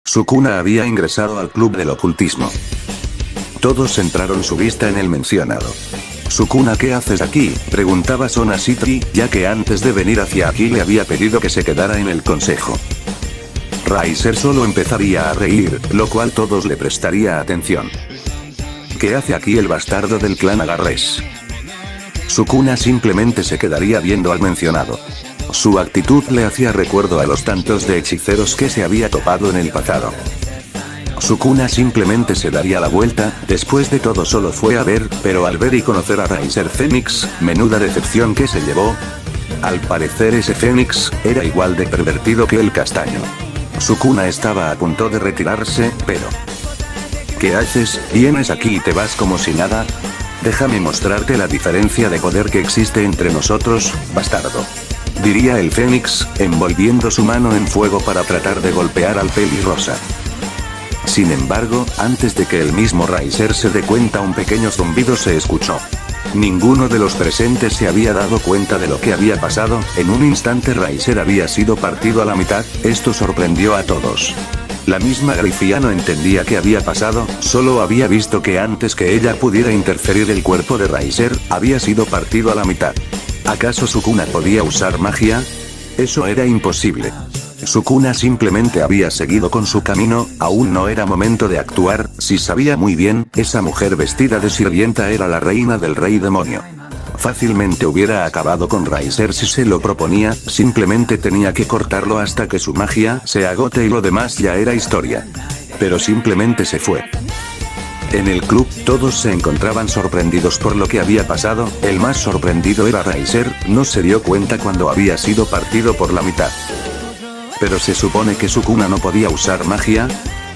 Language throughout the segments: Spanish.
Sukuna había ingresado al club del ocultismo. Todos centraron su vista en el mencionado. Sukuna, ¿qué haces aquí?, preguntaba Sona Citri, ya que antes de venir hacia aquí le había pedido que se quedara en el consejo. Riser solo empezaría a reír, lo cual todos le prestaría atención. ¿Qué hace aquí el bastardo del clan Agarres? Sukuna simplemente se quedaría viendo al mencionado. Su actitud le hacía recuerdo a los tantos de hechiceros que se había topado en el pasado. Sukuna simplemente se daría la vuelta, después de todo solo fue a ver, pero al ver y conocer a Riser Phoenix, menuda decepción que se llevó. Al parecer ese Phoenix era igual de pervertido que el castaño. Sukuna estaba a punto de retirarse, pero... ¿Qué haces? ¿Vienes aquí y te vas como si nada? Déjame mostrarte la diferencia de poder que existe entre nosotros, bastardo. Diría el Fénix, envolviendo su mano en fuego para tratar de golpear al pelirrosa. Sin embargo, antes de que el mismo Riser se dé cuenta, un pequeño zumbido se escuchó. Ninguno de los presentes se había dado cuenta de lo que había pasado. En un instante Riser había sido partido a la mitad. Esto sorprendió a todos. La misma Grifia no entendía qué había pasado, solo había visto que antes que ella pudiera interferir el cuerpo de Riser, había sido partido a la mitad. ¿Acaso Sukuna podía usar magia? Eso era imposible. Sukuna simplemente había seguido con su camino, aún no era momento de actuar, si sabía muy bien, esa mujer vestida de sirvienta era la reina del rey demonio. Fácilmente hubiera acabado con Riser si se lo proponía, simplemente tenía que cortarlo hasta que su magia se agote y lo demás ya era historia. Pero simplemente se fue. En el club, todos se encontraban sorprendidos por lo que había pasado, el más sorprendido era Riser, no se dio cuenta cuando había sido partido por la mitad. Pero se supone que Sukuna no podía usar magia.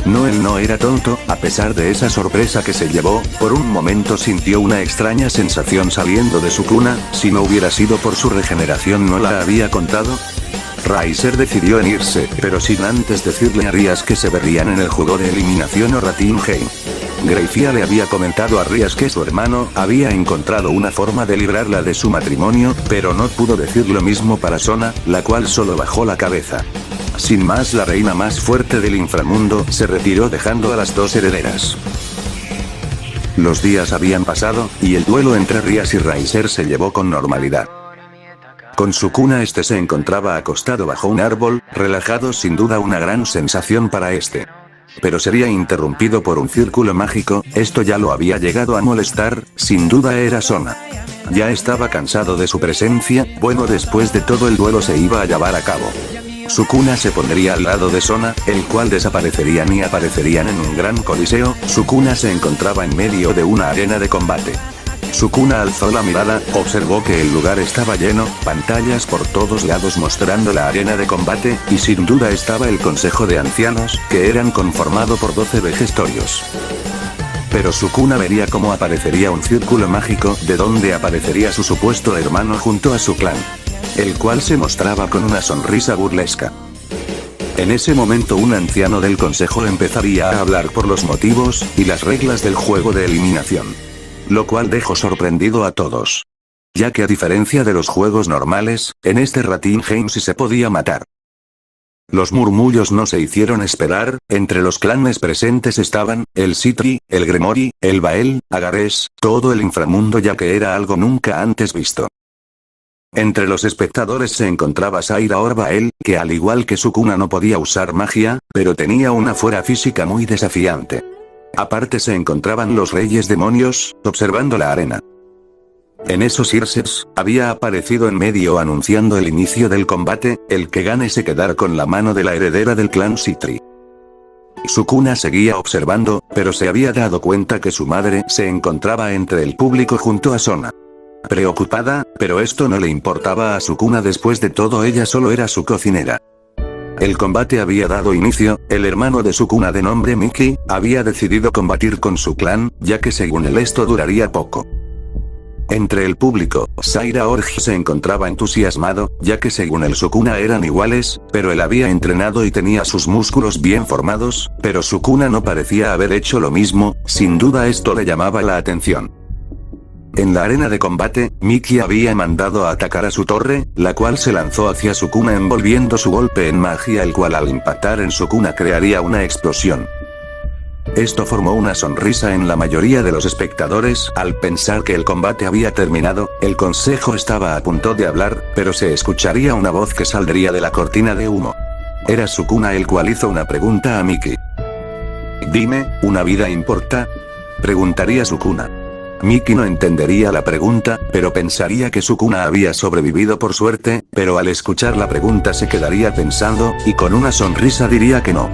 No, él no era tonto, a pesar de esa sorpresa que se llevó, por un momento sintió una extraña sensación saliendo de Sukuna, si no hubiera sido por su regeneración no la había contado. Riser decidió en irse, pero sin antes decirle a Rias que se verían en el juego de eliminación o Ratingheim. Grifia le había comentado a Rias que su hermano había encontrado una forma de librarla de su matrimonio, pero no pudo decir lo mismo para Sona, la cual solo bajó la cabeza. Sin más, la reina más fuerte del inframundo se retiró dejando a las dos herederas. Los días habían pasado, y el duelo entre Rias y Riser se llevó con normalidad. Con Sukuna se encontraba acostado bajo un árbol, relajado, sin duda una gran sensación para pero sería interrumpido por un círculo mágico, esto ya lo había llegado a molestar, sin duda era Sona. Ya estaba cansado de su presencia, bueno, después de todo el duelo se iba a llevar a cabo. Sukuna se pondría al lado de Sona, el cual desaparecerían y aparecerían en un gran coliseo. Sukuna se encontraba en medio de una arena de combate. Sukuna alzó la mirada, observó que el lugar estaba lleno, pantallas por todos lados mostrando la arena de combate, y sin duda estaba el consejo de ancianos, que eran conformado por 12 vejestorios. Pero Sukuna vería cómo aparecería un círculo mágico, de donde aparecería su supuesto hermano junto a su clan, el cual se mostraba con una sonrisa burlesca. En ese momento un anciano del consejo empezaría a hablar por los motivos y las reglas del juego de eliminación. Lo cual dejó sorprendido a todos. Ya que a diferencia de los juegos normales, en este Ratingheim sí se podía matar. Los murmullos no se hicieron esperar, entre los clanes presentes estaban, el Citri, el Gremori, el Bael, Agarres, todo el inframundo, ya que era algo nunca antes visto. Entre los espectadores se encontraba Saira Orbael, que al igual que Sukuna no podía usar magia, pero tenía una fuerza física muy desafiante. Aparte se encontraban los reyes demonios, observando la arena. En esos Irses, había aparecido en medio anunciando el inicio del combate, el que gane se quedara con la mano de la heredera del clan Citri. Sukuna seguía observando, pero se había dado cuenta que su madre se encontraba entre el público junto a Sona. Preocupada, pero esto no le importaba a Sukuna, después de todo ella solo era su cocinera. El combate había dado inicio, el hermano de Sukuna de nombre Miki, había decidido combatir con su clan, ya que según él esto duraría poco. Entre el público, Saira Orji se encontraba entusiasmado, ya que según él Sukuna eran iguales, pero él había entrenado y tenía sus músculos bien formados, pero Sukuna no parecía haber hecho lo mismo, sin duda esto le llamaba la atención. En la arena de combate, Miki había mandado a atacar a su torre, la cual se lanzó hacia Sukuna envolviendo su golpe en magia, el cual al impactar en Sukuna crearía una explosión. Esto formó una sonrisa en la mayoría de los espectadores. Al pensar que el combate había terminado, el consejo estaba a punto de hablar, pero se escucharía una voz que saldría de la cortina de humo. Era Sukuna, el cual hizo una pregunta a Miki. «Dime, ¿una vida importa?», preguntaría Sukuna. Miki no entendería la pregunta, pero pensaría que Sukuna había sobrevivido por suerte, pero al escuchar la pregunta se quedaría pensando, y con una sonrisa diría que no.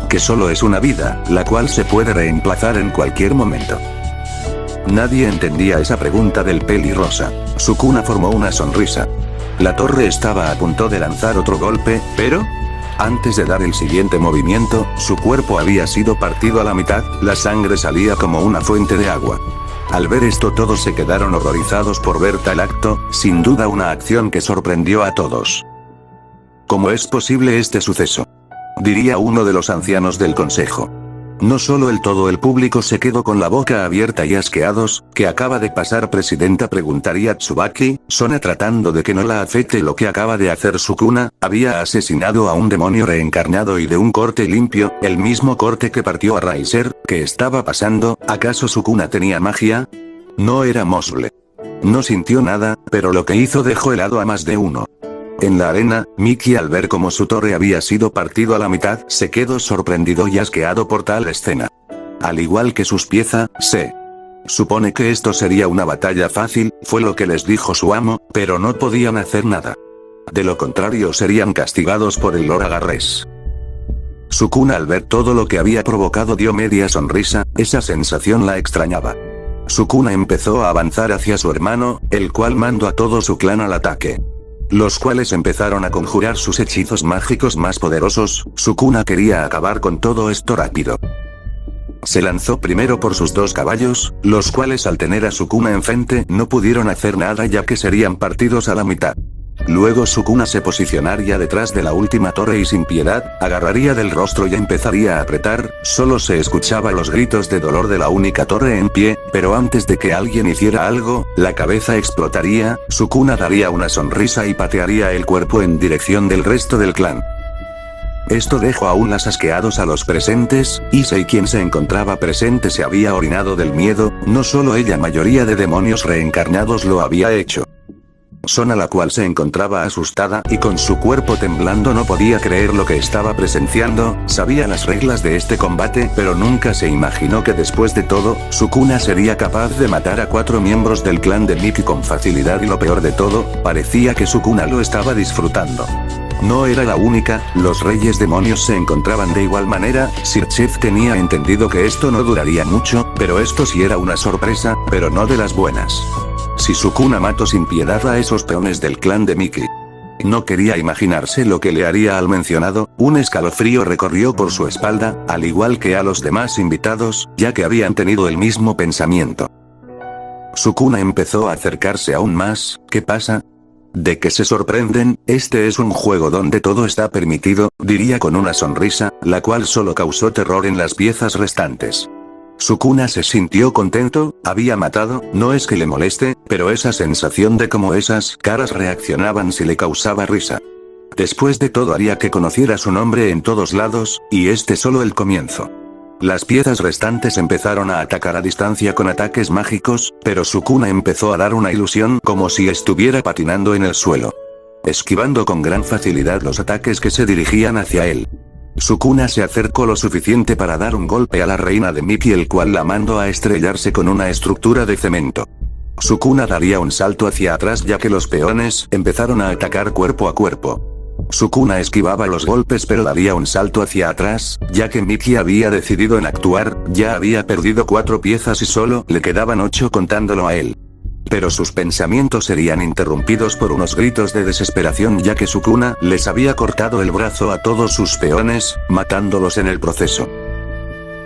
Que solo es una vida, la cual se puede reemplazar en cualquier momento. Nadie entendía esa pregunta del pelirrosa. Sukuna formó una sonrisa. La torre estaba a punto de lanzar otro golpe, pero antes de dar el siguiente movimiento, su cuerpo había sido partido a la mitad, la sangre salía como una fuente de agua. Al ver esto todos se quedaron horrorizados por ver tal acto, sin duda una acción que sorprendió a todos. ¿Cómo es posible este suceso?, diría uno de los ancianos del consejo. No solo todo el público se quedó con la boca abierta y asqueados. ¿Qué acaba de pasar, presidenta?, preguntaría Tsubaki. Sona, tratando de que no la afecte lo que acaba de hacer Sukuna, había asesinado a un demonio reencarnado y de un corte limpio, el mismo corte que partió a Raiser. ¿Qué estaba pasando? ¿Acaso Sukuna tenía magia? No era Mosble. No sintió nada, pero lo que hizo dejó helado a más de uno. En la arena, Miki, al ver cómo su torre había sido partido a la mitad, se quedó sorprendido y asqueado por tal escena. Al igual que sus piezas, se supone que esto sería una batalla fácil, fue lo que les dijo su amo, pero no podían hacer nada. De lo contrario serían castigados por el Lord Agarres. Sukuna, al ver todo lo que había provocado, dio media sonrisa, esa sensación la extrañaba. Sukuna empezó a avanzar hacia su hermano, el cual mandó a todo su clan al ataque. Los cuales empezaron a conjurar sus hechizos mágicos más poderosos. Sukuna quería acabar con todo esto rápido. Se lanzó primero por sus dos caballos, los cuales al tener a Sukuna enfrente no pudieron hacer nada ya que serían partidos a la mitad. Luego Sukuna se posicionaría detrás de la última torre y sin piedad, agarraría del rostro y empezaría a apretar. Solo se escuchaba los gritos de dolor de la única torre en pie, pero antes de que alguien hiciera algo, la cabeza explotaría. Sukuna daría una sonrisa y patearía el cuerpo en dirección del resto del clan. Esto dejó aún más asqueados a los presentes. Issei, quien se encontraba presente, se había orinado del miedo. No solo ella, mayoría de demonios reencarnados lo había hecho. Sona, la cual se encontraba asustada y con su cuerpo temblando, no podía creer lo que estaba presenciando. Sabía las reglas de este combate, pero nunca se imaginó que después de todo, Sukuna sería capaz de matar a 4 miembros del clan de Miki con facilidad, y lo peor de todo, parecía que Sukuna lo estaba disfrutando. No era la única, los reyes demonios se encontraban de igual manera. Sir Chef tenía entendido que esto no duraría mucho, pero esto sí era una sorpresa, pero no de las buenas. Si Sukuna mató sin piedad a esos peones del clan de Miki, no quería imaginarse lo que le haría al mencionado. Un escalofrío recorrió por su espalda, al igual que a los demás invitados, ya que habían tenido el mismo pensamiento. Sukuna empezó a acercarse aún más. ¿Qué pasa? ¿De qué se sorprenden? Este es un juego donde todo está permitido, diría con una sonrisa, la cual solo causó terror en las piezas restantes. Sukuna se sintió contento, había matado. No es que le moleste, pero esa sensación de cómo esas caras reaccionaban sí le causaba risa. Después de todo haría que conociera su nombre en todos lados, y este solo el comienzo. Las piezas restantes empezaron a atacar a distancia con ataques mágicos, pero Sukuna empezó a dar una ilusión como si estuviera patinando en el suelo, esquivando con gran facilidad los ataques que se dirigían hacia él. Sukuna se acercó lo suficiente para dar un golpe a la reina de Miki, el cual la mandó a estrellarse con una estructura de cemento. Sukuna daría un salto hacia atrás ya que los peones empezaron a atacar cuerpo a cuerpo. Sukuna esquivaba los golpes pero daría un salto hacia atrás, ya que Miki había decidido en actuar. Ya había perdido 4 piezas y solo le quedaban 8 contándolo a él. Pero sus pensamientos serían interrumpidos por unos gritos de desesperación ya que Sukuna les había cortado el brazo a todos sus peones, matándolos en el proceso.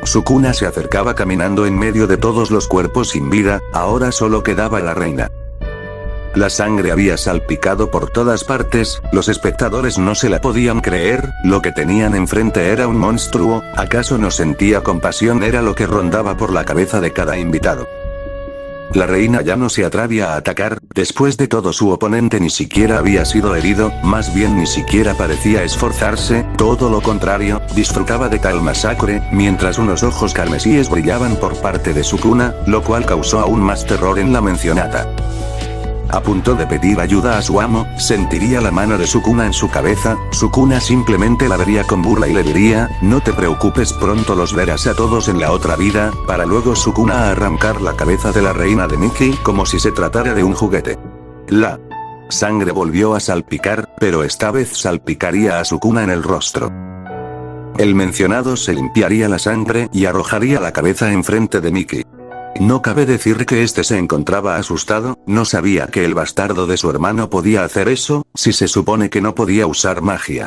Sukuna se acercaba caminando en medio de todos los cuerpos sin vida. Ahora solo quedaba la reina. La sangre había salpicado por todas partes. Los espectadores no se la podían creer. Lo que tenían enfrente era un monstruo. ¿Acaso no sentía compasión? Era lo que rondaba por la cabeza de cada invitado. La reina ya no se atrevía a atacar, después de todo su oponente ni siquiera había sido herido, más bien ni siquiera parecía esforzarse, todo lo contrario, disfrutaba de tal masacre, mientras unos ojos carmesíes brillaban por parte de Sukuna, lo cual causó aún más terror en la mencionada. A punto de pedir ayuda a su amo, sentiría la mano de Sukuna en su cabeza, Sukuna simplemente la vería con burla y le diría, no te preocupes, pronto los verás a todos en la otra vida, para luego Sukuna arrancar la cabeza de la reina de Miki como si se tratara de un juguete. La sangre volvió a salpicar, pero esta vez salpicaría a Sukuna en el rostro. El mencionado se limpiaría la sangre y arrojaría la cabeza enfrente de Miki. No cabe decir que este se encontraba asustado, no sabía que el bastardo de su hermano podía hacer eso, si se supone que no podía usar magia.